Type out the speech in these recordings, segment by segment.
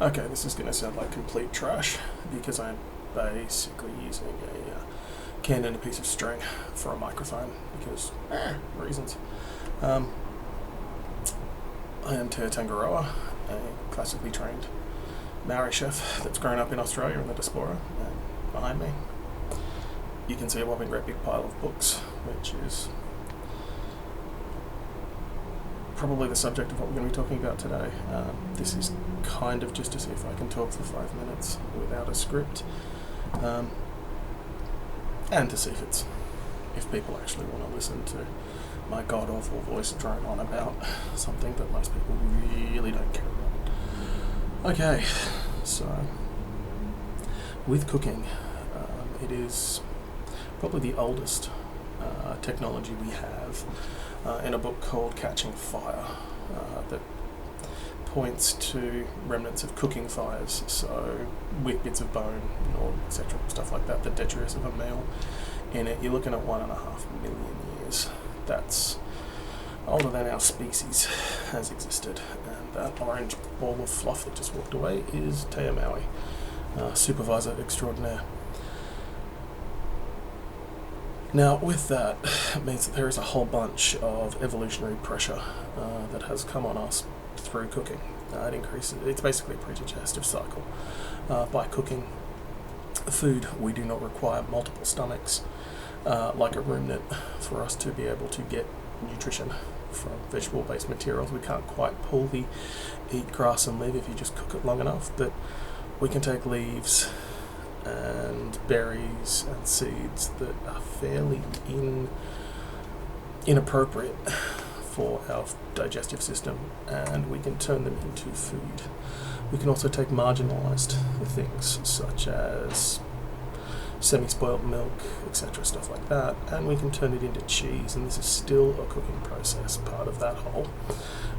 Okay, this is going to sound like complete trash because I'm basically using a can and a piece of string for a microphone because reasons. I am Te Tangaroa, a classically trained Maori chef that's grown up in Australia in the diaspora. And behind me, you can see a whopping great big pile of books, which is probably the subject of what we're going to be talking about today. This is kind of just to see if I can talk for 5 minutes without a script, and to see if people actually want to listen to my god-awful voice drone on about something that most people really don't care about. Okay, so with cooking, it is probably the oldest technology we have in a book called Catching Fire that points to remnants of cooking fires, so with bits of bone or etc., stuff like that, the detritus of a meal in it. You're looking at 1.5 million years. That's older than our species has existed. And that orange ball of fluff that just walked away is Te Maui, supervisor extraordinaire. Now, with that, it means that there is a whole bunch of evolutionary pressure that has come on us through cooking. It increases. It's basically a pre-digestive cycle. By cooking food, we do not require multiple stomachs like a ruminant for us to be able to get nutrition from vegetable-based materials. We can't quite pull the eat grass and live if you just cook it long enough, but we can take leaves and berries and seeds that are fairly inappropriate for our digestive system, and we can turn them into food. We can also take marginalised things such as semi-spoiled milk, etc., stuff like that, and we can turn it into cheese, and this is still a cooking process, part of that whole.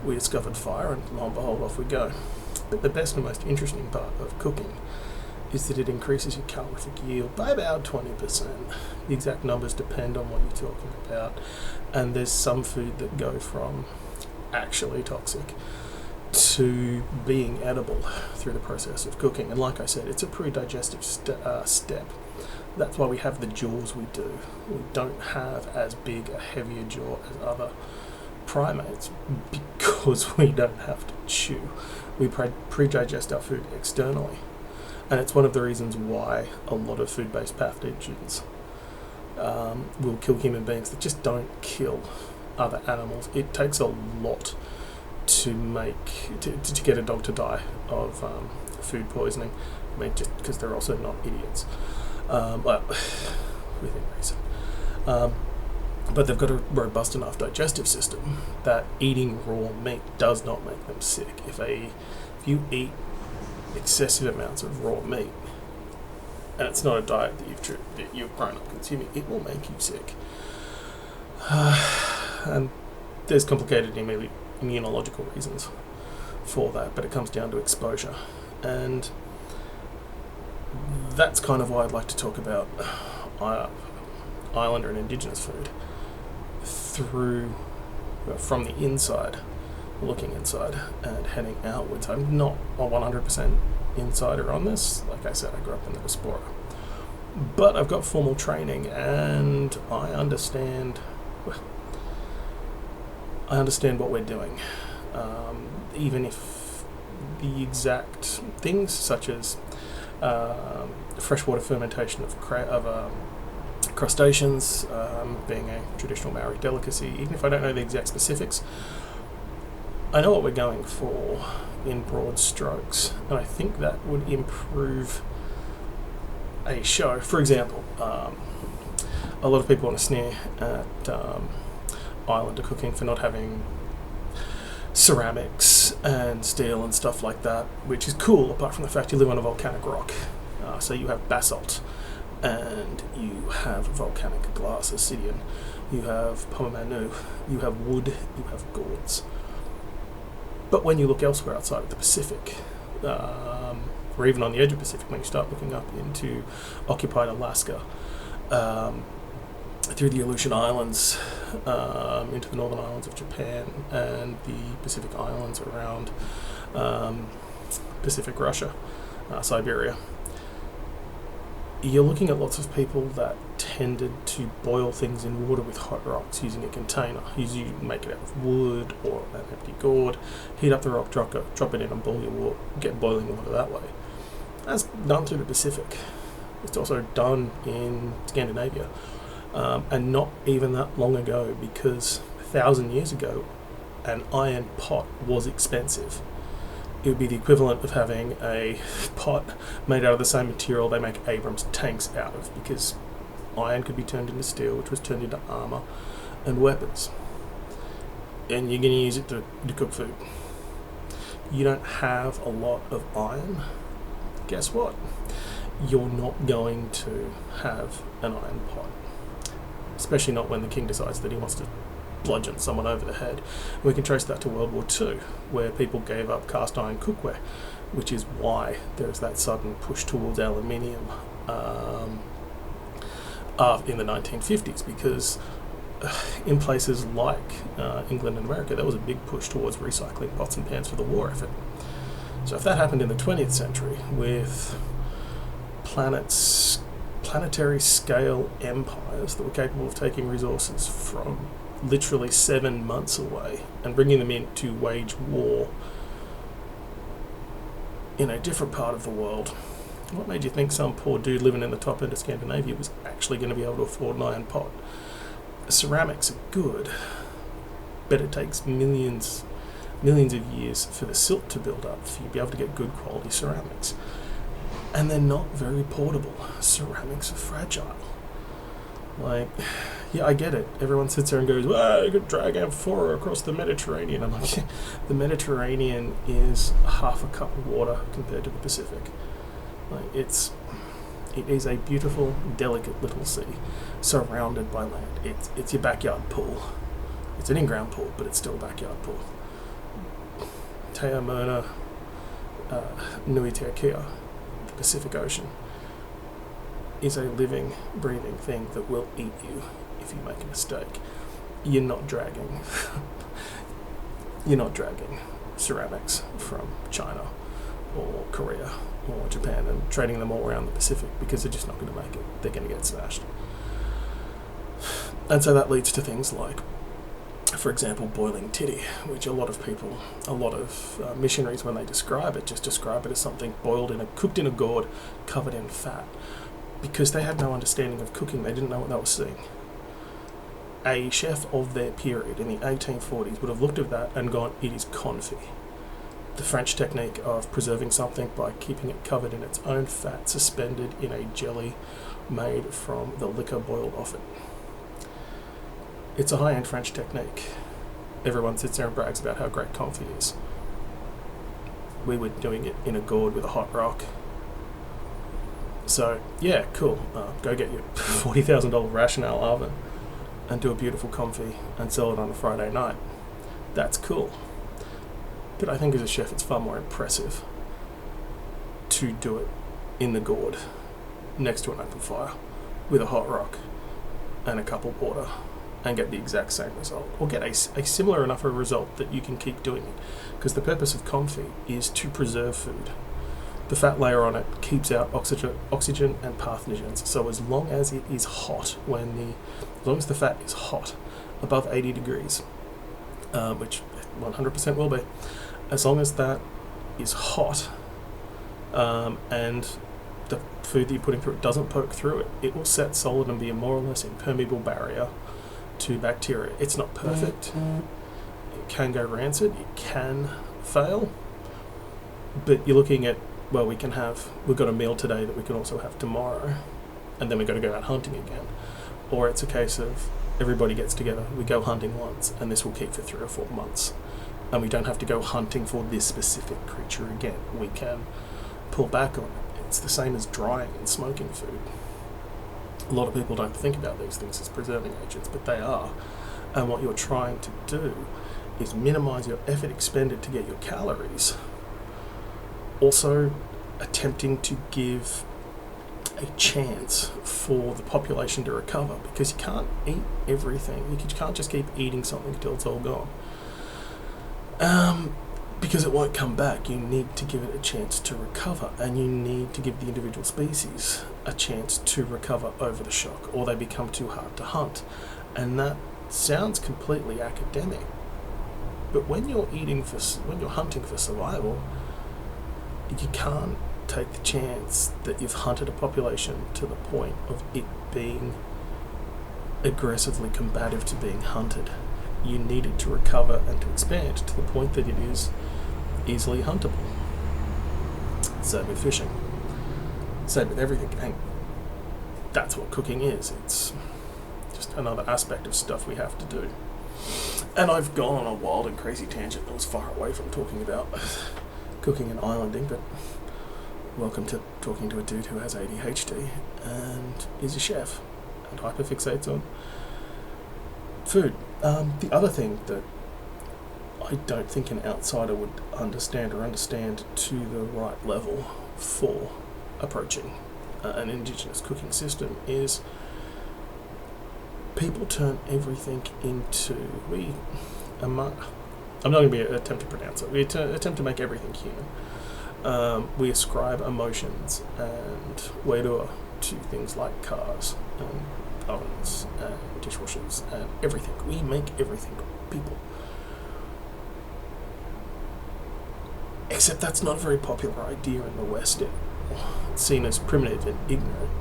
We discovered fire, and lo and behold, off we go. But the best and most interesting part of cooking is that it increases your calorific yield by about 20%. The exact numbers depend on what you're talking about, and there's some food that go from actually toxic to being edible through the process of cooking. And like I said, it's a pre-digestive step. That's why we have the jaws we do. We don't have as big a heavier jaw as other primates because we don't have to chew. We pre-digest our food externally. And it's one of the reasons why a lot of food-based pathogens will kill human beings that just don't kill other animals. It takes a lot to get a dog to die of food poisoning. I mean, just because they're also not idiots, but within reason. But they've got a robust enough digestive system that eating raw meat does not make them sick. If you eat excessive amounts of raw meat, and it's not a diet that you've grown up consuming, it will make you sick. And there's complicated immunological reasons for that, but it comes down to exposure, and that's kind of why I'd like to talk about Islander and Indigenous food from the inside, looking inside and heading outwards. I'm not a 100% insider on this. Like I said, I grew up in the diaspora, but I've got formal training, and I understand what we're doing, even if the exact things such as freshwater fermentation of crustaceans being a traditional Maori delicacy, even if I don't know the exact specifics, I know what we're going for in broad strokes, and I think that would improve a show. For example, a lot of people want to sneer at Islander cooking for not having ceramics and steel and stuff like that, which is cool, apart from the fact you live on a volcanic rock. So you have basalt, and you have volcanic glass, obsidian, you have pomamanu, you have wood, you have gourds. But when you look elsewhere outside of the Pacific, or even on the edge of the Pacific, when you start looking up into occupied Alaska, through the Aleutian Islands, into the northern islands of Japan, and the Pacific Islands around Pacific Russia, Siberia. You're looking at lots of people that tended to boil things in water with hot rocks using a container. You make it out of wood or an empty gourd, heat up the rock, drop it in and boil your water, get boiling water that way. That's done through the Pacific. It's also done in Scandinavia, and not even that long ago, because 1,000 years ago an iron pot was expensive. It would be the equivalent of having a pot made out of the same material they make Abrams tanks out of, because iron could be turned into steel, which was turned into armour and weapons. And you're going to use it to cook food. You don't have a lot of iron. Guess what? You're not going to have an iron pot. Especially not when the king decides that he wants to bludgeon someone over the head. We can trace that to World War II, where people gave up cast iron cookware, which is why there's that sudden push towards aluminium in the 1950s, because in places like England and America, there was a big push towards recycling pots and pans for the war effort. So if that happened in the 20th century with planetary scale empires that were capable of taking resources from literally 7 months away and bringing them in to wage war in a different part of the world, what made you think some poor dude living in the top end of Scandinavia was actually going to be able to afford an iron pot? Ceramics are good, but it takes millions of years for the silt to build up for you to be able to get good quality ceramics. And they're not very portable. Ceramics are fragile. Like, yeah, I get it. Everyone sits there and goes, well, you could drag amphora across the Mediterranean. I'm like, the Mediterranean is half a cup of water compared to the Pacific. Like, it is a beautiful, delicate little sea surrounded by land. It's your backyard pool. It's an in-ground pool, but it's still a backyard pool. Te Amona Nui Te Akea, the Pacific Ocean, is a living, breathing thing that will eat you if you make a mistake. You're not dragging ceramics from China or Korea or Japan and trading them all around the Pacific, because they're just not going to make it. They're going to get smashed. And so that leads to things like, for example, boiling titty, which a lot of missionaries, when they describe it, just describe it as something cooked in a gourd, covered in fat, because they had no understanding of cooking. They didn't know what they were seeing. A chef of their period in the 1840s would have looked at that and gone, it is confit. The French technique of preserving something by keeping it covered in its own fat, suspended in a jelly made from the liquor boiled off it. It's a high-end French technique. Everyone sits there and brags about how great confit is. We were doing it in a gourd with a hot rock. So, yeah, cool. Go get your $40,000 Rationale oven and do a beautiful confit and sell it on a Friday night. That's cool. But I think as a chef, it's far more impressive to do it in the gourd next to an open fire with a hot rock and a cup of water and get the exact same result, or get a similar enough a result that you can keep doing it. Because the purpose of confit is to preserve food. The fat layer on it keeps out oxygen and pathogens. So as long as it is hot, as long as the fat is hot, above 80 degrees, which 100% will be, as long as that is hot, and the food that you're putting through it doesn't poke through it, it will set solid and be a more or less impermeable barrier to bacteria. It's not perfect. It can go rancid. It can fail. But you're looking at, well, we've got a meal today that we can also have tomorrow, and then we've got to go out hunting again. Or it's a case of everybody gets together, we go hunting once, and this will keep for 3 or 4 months. And we don't have to go hunting for this specific creature again. We can pull back on it. It's the same as drying and smoking food. A lot of people don't think about these things as preserving agents, but they are. And what you're trying to do is minimize your effort expended to get your calories. Also attempting to give a chance for the population to recover, because you can't eat everything. You can't just keep eating something until it's all gone. because it won't come back. You need to give it a chance to recover, and you need to give the individual species a chance to recover over the shock, or they become too hard to hunt. And that sounds completely academic, but when you're hunting for survival, you can't take the chance that you've hunted a population to the point of it being aggressively combative to being hunted. You need it to recover and to expand to the point that it is easily huntable. Same with fishing. Same with everything. And that's what cooking is. It's just another aspect of stuff we have to do. And I've gone on a wild and crazy tangent that was far away from talking about cooking and islanding, but welcome to talking to a dude who has ADHD and is a chef and hyperfixates on food. The other thing that I don't think an outsider would understand to the right level for approaching an Indigenous cooking system is people turn everything into... I'm not going to attempt to pronounce it. We attempt to make everything human. We ascribe emotions and wairua to things like cars and ovens and dishwashers and everything. We make everything people. Except that's not a very popular idea in the West. It's seen as primitive and ignorant.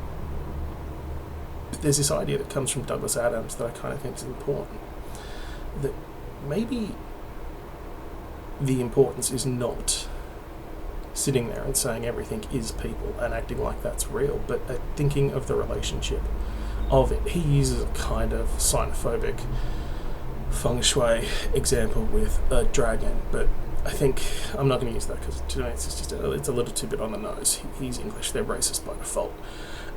But there's this idea that comes from Douglas Adams that I kind of think is important. That maybe the importance is not sitting there and saying everything is people and acting like that's real, but thinking of the relationship of it. He uses a kind of xenophobic feng shui example with a dragon, but I think I'm not going to use that because to me it's a little too bit on the nose. He's English, they're racist by default.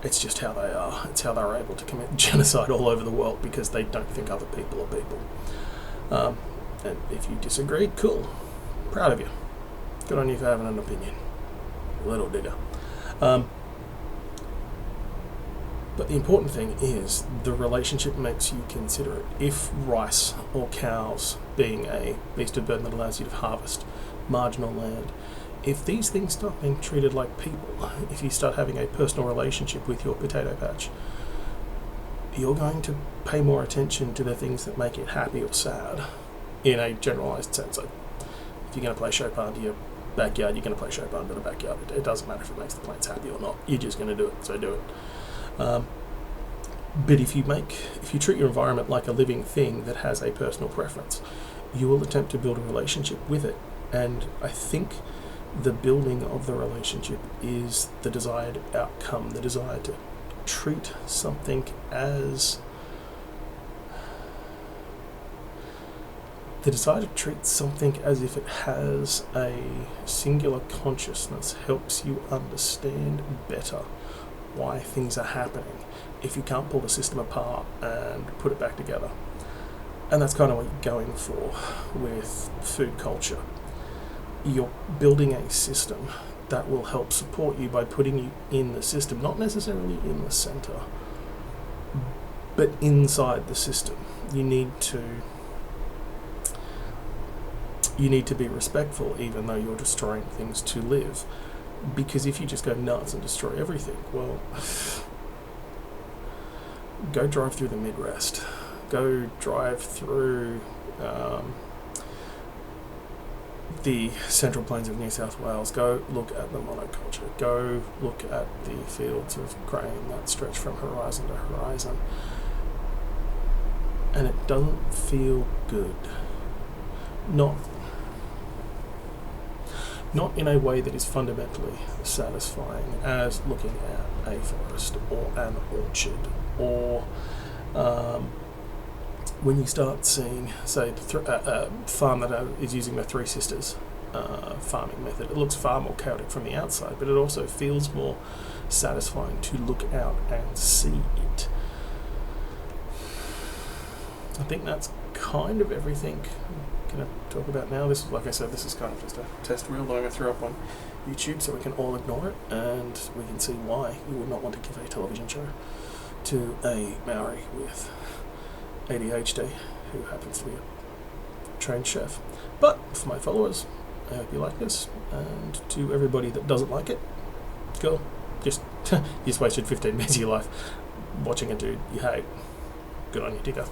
It's just how they are. It's how they're able to commit genocide all over the world because they don't think other people are people. And if you disagree, cool. Proud of you. Good on you for having an opinion. Little digger. But the important thing is the relationship makes you consider it. If rice or cows, being a beast of burden that allows you to harvest marginal land, if these things start being treated like people, if you start having a personal relationship with your potato patch, you're going to pay more attention to the things that make it happy or sad in a generalised sense. Like, if you're going to play Chopin to your backyard, you're going to play Chopin to the backyard. It doesn't matter if it makes the plants happy or not. You're just going to do it, so do it. But if you treat your environment like a living thing that has a personal preference, you will attempt to build a relationship with it. And I think the building of the relationship is the desired outcome, the desire to treat something as... The desire to treat something as if it has a singular consciousness helps you understand better why things are happening if you can't pull the system apart and put it back together. And that's kind of what you're going for with food culture. You're building a system that will help support you by putting you in the system, not necessarily in the center, but inside the system. You need to be respectful even though you're destroying things to live. Because if you just go nuts and destroy everything, well, go drive through the Midwest. Go drive through the Central Plains of New South Wales. Go look at the monoculture. Go look at the fields of grain that stretch from horizon to horizon. And it doesn't feel good. Not in a way that is fundamentally satisfying as looking at a forest or an orchard, or when you start seeing, say, a farm that is using the Three Sisters farming method. It looks far more chaotic from the outside, but it also feels more satisfying to look out and see it. I think that's kind of everything I'm going to talk about now. This, like I said, this is kind of just a test reel that I'm going to throw up on YouTube so we can all ignore it and we can see why you would not want to give a television show to a Maori with ADHD who happens to be a trained chef. But for my followers, I hope you like this, and to everybody that doesn't like it, go, just you just wasted 15 minutes of your life watching a dude you hate. Good on you, digger.